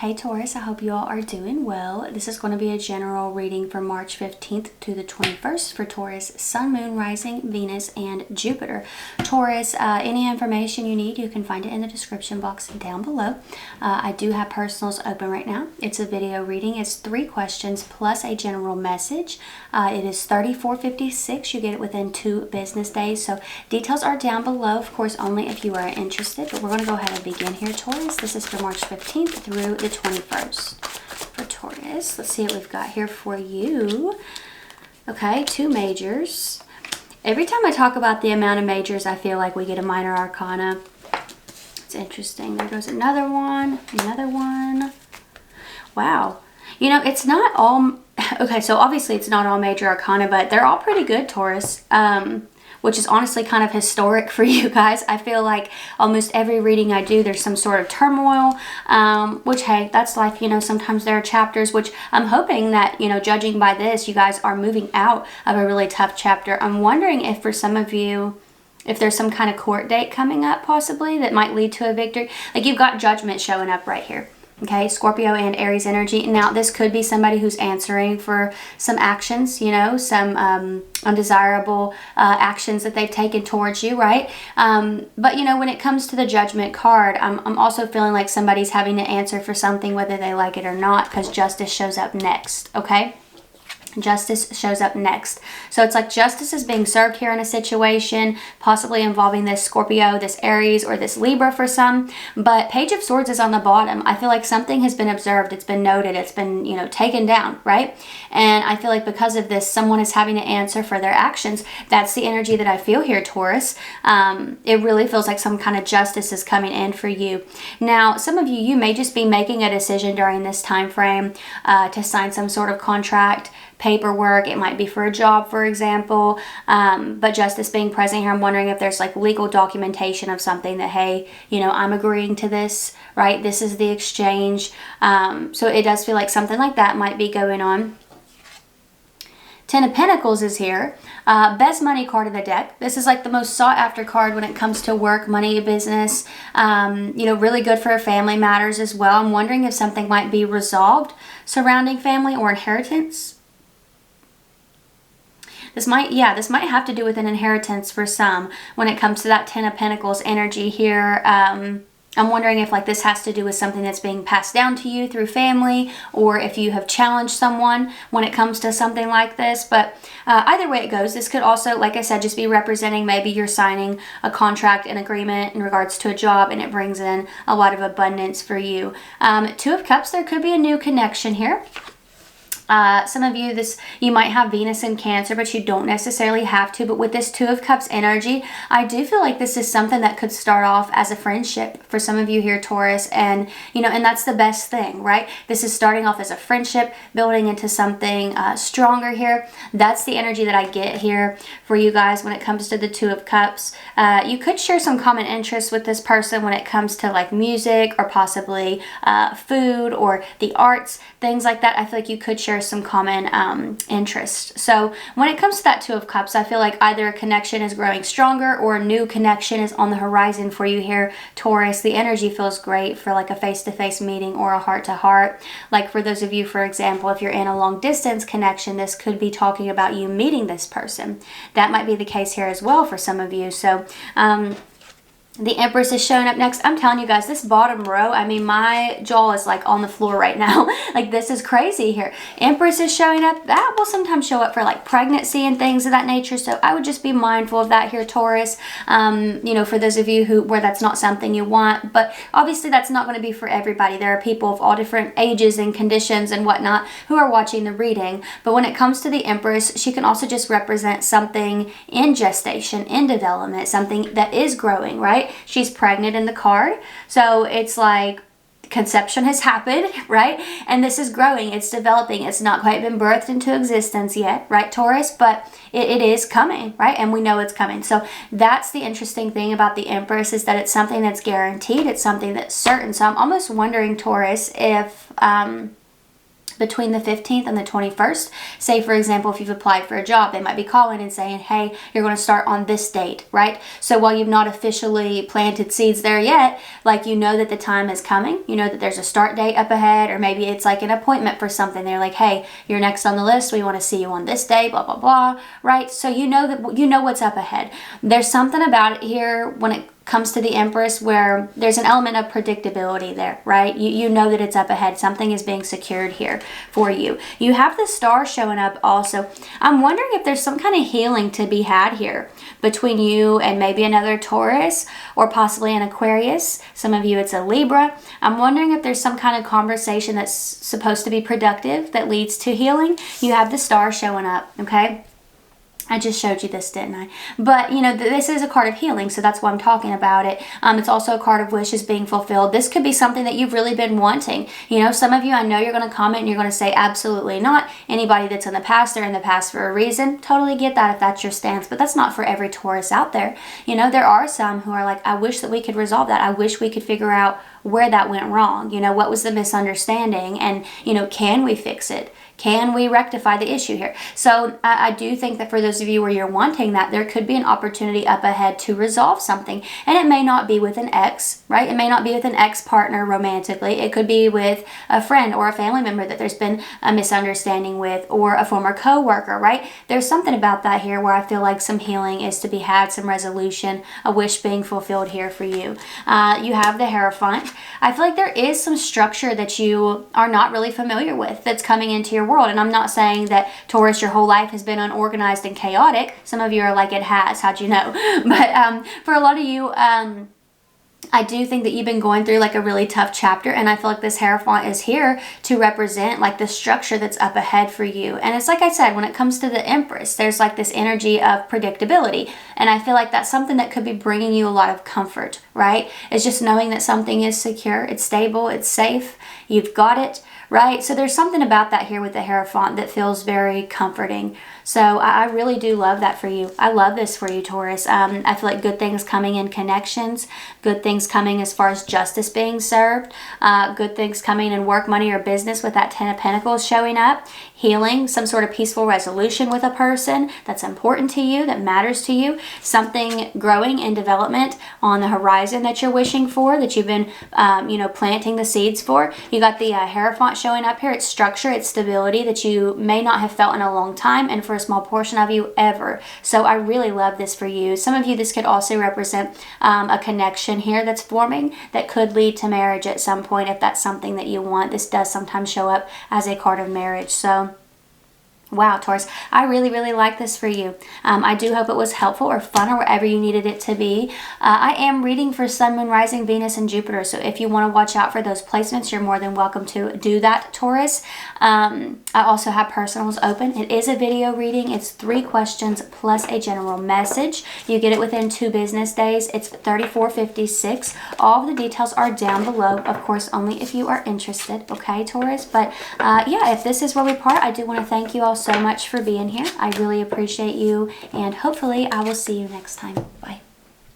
Hey Taurus, I hope you all are doing well. This is going to be a general reading for March 15th to the 21st for Taurus, Sun, Moon, Rising, Venus, and Jupiter. Taurus, any information you need, you can find it in the description box down below. I do have personals open right now. It's a video reading. It's 3 questions plus a general message. It is $34.56. You get it within 2 business days. So details are down below, of course, only if you are interested. But we're going to go ahead and begin here, Taurus. This is for March 15th through the 21st for Taurus. Let's see what we've got here for you. Okay, 2 majors. Every time I talk about the amount of majors, I feel like we get a minor arcana. It's interesting. There goes another one, another one. Wow. You know, it's not all... Okay, so obviously it's not all major arcana, but they're all pretty good, Taurus. Which is honestly kind of historic for you guys. I feel like almost every reading I do, there's some sort of turmoil, which, hey, that's life. You know, sometimes there are chapters, which I'm hoping that, you know, judging by this, you guys are moving out of a really tough chapter. I'm wondering if for some of you, if there's some kind of court date coming up possibly that might lead to a victory. Like you've got judgment showing up right here. Okay, Scorpio and Aries energy. Now, this could be somebody who's answering for some actions, you know, some undesirable actions that they've taken towards you, right? But, you know, when it comes to the judgment card, I'm also feeling like somebody's having to answer for something, whether they like it or not, because justice shows up next, okay? Justice shows up next. So it's like justice is being served here in a situation, possibly involving this Scorpio, this Aries, or this Libra for some. But Page of Swords is on the bottom. I feel like something has been observed. It's been noted. It's been, you know, taken down, right? And I feel like because of this, someone is having to answer for their actions. That's the energy that I feel here, Taurus. It really feels like some kind of justice is coming in for you. Now, some of you, you may just be making a decision during this time frame to sign some sort of contract, paperwork. It might be for a job, for example, but justice being present here, I'm wondering if there's like legal documentation of something that, hey, you know, I'm agreeing to this, right? This is the exchange. So it does feel like something like that might be going on. 10 of Pentacles is here. Best money card of the deck. This is like the most sought after card when it comes to work, money, business. You know, really good for family matters as well. I'm wondering if something might be resolved surrounding family or inheritance. This might have to do with an inheritance for some when it comes to that 10 of Pentacles energy here. I'm wondering if like this has to do with something that's being passed down to you through family, or if you have challenged someone when it comes to something like this. But either way it goes, this could also, like I said, just be representing maybe you're signing a contract, an agreement in regards to a job, and it brings in a lot of abundance for you. 2 of Cups, there could be a new connection here. Some of you, you might have Venus in Cancer, but you don't necessarily have to. But with this 2 of Cups energy, I do feel like this is something that could start off as a friendship for some of you here, Taurus. And, you know, and that's the best thing, right? This is starting off as a friendship, building into something stronger here. That's the energy that I get here for you guys when it comes to the 2 of Cups. You could share some common interests with this person when it comes to like music or possibly food or the arts, things like that. I feel like you could share some common interest. So when it comes to that 2 of Cups, I feel like either a connection is growing stronger or a new connection is on the horizon for you here, Taurus. The energy feels great for like a face-to-face meeting or a heart-to-heart. Like for those of you, for example, if you're in a long-distance connection, this could be talking about you meeting this person. That might be the case here as well for some of you. So the Empress is showing up next. I'm telling you guys, this bottom row, I mean, my jaw is like on the floor right now. Like this is crazy here. Empress is showing up. That will sometimes show up for like pregnancy and things of that nature. So I would just be mindful of that here, Taurus. You know, for those of you where that's not something you want, but obviously that's not going to be for everybody. There are people of all different ages and conditions and whatnot who are watching the reading. But when it comes to the Empress, she can also just represent something in gestation, in development, something that is growing, right? She's pregnant in the card. So it's like conception has happened, right? And this is growing. It's developing. It's not quite been birthed into existence yet, right, Taurus? But it is coming, right? And we know it's coming. So that's the interesting thing about the Empress, is that it's something that's guaranteed. It's something that's certain. So I'm almost wondering, Taurus, if between the 15th and the 21st. Say, for example, if you've applied for a job, they might be calling and saying, hey, you're going to start on this date, right? So while you've not officially planted seeds there yet, like, you know that the time is coming, you know that there's a start date up ahead, or maybe it's like an appointment for something. They're like, hey, you're next on the list. We want to see you on this day, blah, blah, blah, right? So you know that, you know what's up ahead. There's something about it here when it comes to the Empress where there's an element of predictability there, right? You know that it's up ahead. Something is being secured here for you. You have the star showing up also. I'm wondering if there's some kind of healing to be had here between you and maybe another Taurus, or possibly an Aquarius. Some of you, it's a Libra. I'm wondering if there's some kind of conversation that's supposed to be productive that leads to healing. You have the star showing up, okay? I just showed you this, didn't I? But, you know, this is a card of healing, so that's why I'm talking about it. It's also a card of wishes being fulfilled. This could be something that you've really been wanting. You know, some of you, I know you're going to comment and you're going to say absolutely not. Anybody that's in the past, they're in the past for a reason. Totally get that if that's your stance, but that's not for every Taurus out there. You know, there are some who are like, I wish that we could resolve that. I wish we could figure out where that went wrong. You know, what was the misunderstanding, and, you know, can we fix it? Can we rectify the issue here? So I do think that for those of you where you're wanting that, there could be an opportunity up ahead to resolve something. And it may not be with an ex, right? It may not be with an ex-partner romantically. It could be with a friend or a family member that there's been a misunderstanding with, or a former co-worker, right? There's something about that here where I feel like some healing is to be had, some resolution, a wish being fulfilled here for you. You have the Hierophant. I feel like there is some structure that you are not really familiar with that's coming into your world. And I'm not saying that, Taurus, your whole life has been unorganized and chaotic. Some of you are like, it has. How'd you know? But for a lot of you, I do think that you've been going through like a really tough chapter, and I feel like this Hierophant is here to represent like the structure that's up ahead for you. And it's like I said, when it comes to the Empress, there's like this energy of predictability, and I feel like that's something that could be bringing you a lot of comfort, right? It's just knowing that something is secure, it's stable, it's safe, you've got it, right? So there's something about that here with the Hierophant that feels very comforting. So I really do love that for you. I love this for you, Taurus. I feel like good things coming in connections, good things coming as far as justice being served, good things coming in work, money, or business with that Ten of Pentacles showing up, healing, some sort of peaceful resolution with a person that's important to you, that matters to you, something growing in development on the horizon that you're wishing for, that you've been, you know, planting the seeds for. You got the Hierophant showing up here. It's structure, it's stability that you may not have felt in a long time, and for a small portion of you, ever. So I really love this for you. Some of you, this could also represent a connection here that's forming that could lead to marriage at some point if that's something that you want. This does sometimes show up as a card of marriage. So wow, Taurus, I really, really like this for you. I do hope it was helpful or fun or whatever you needed it to be. I am reading for Sun, Moon, Rising, Venus, and Jupiter. So if you want to watch out for those placements, you're more than welcome to do that, Taurus. I also have personals open. It is a video reading. It's 3 questions plus a general message. You get it within 2 business days. It's $34.56. All of the details are down below. Of course, only if you are interested. Okay, Taurus? But yeah, if this is where we part, I do want to thank you all so much for being here. I really appreciate you, and hopefully I will see you next time. Bye.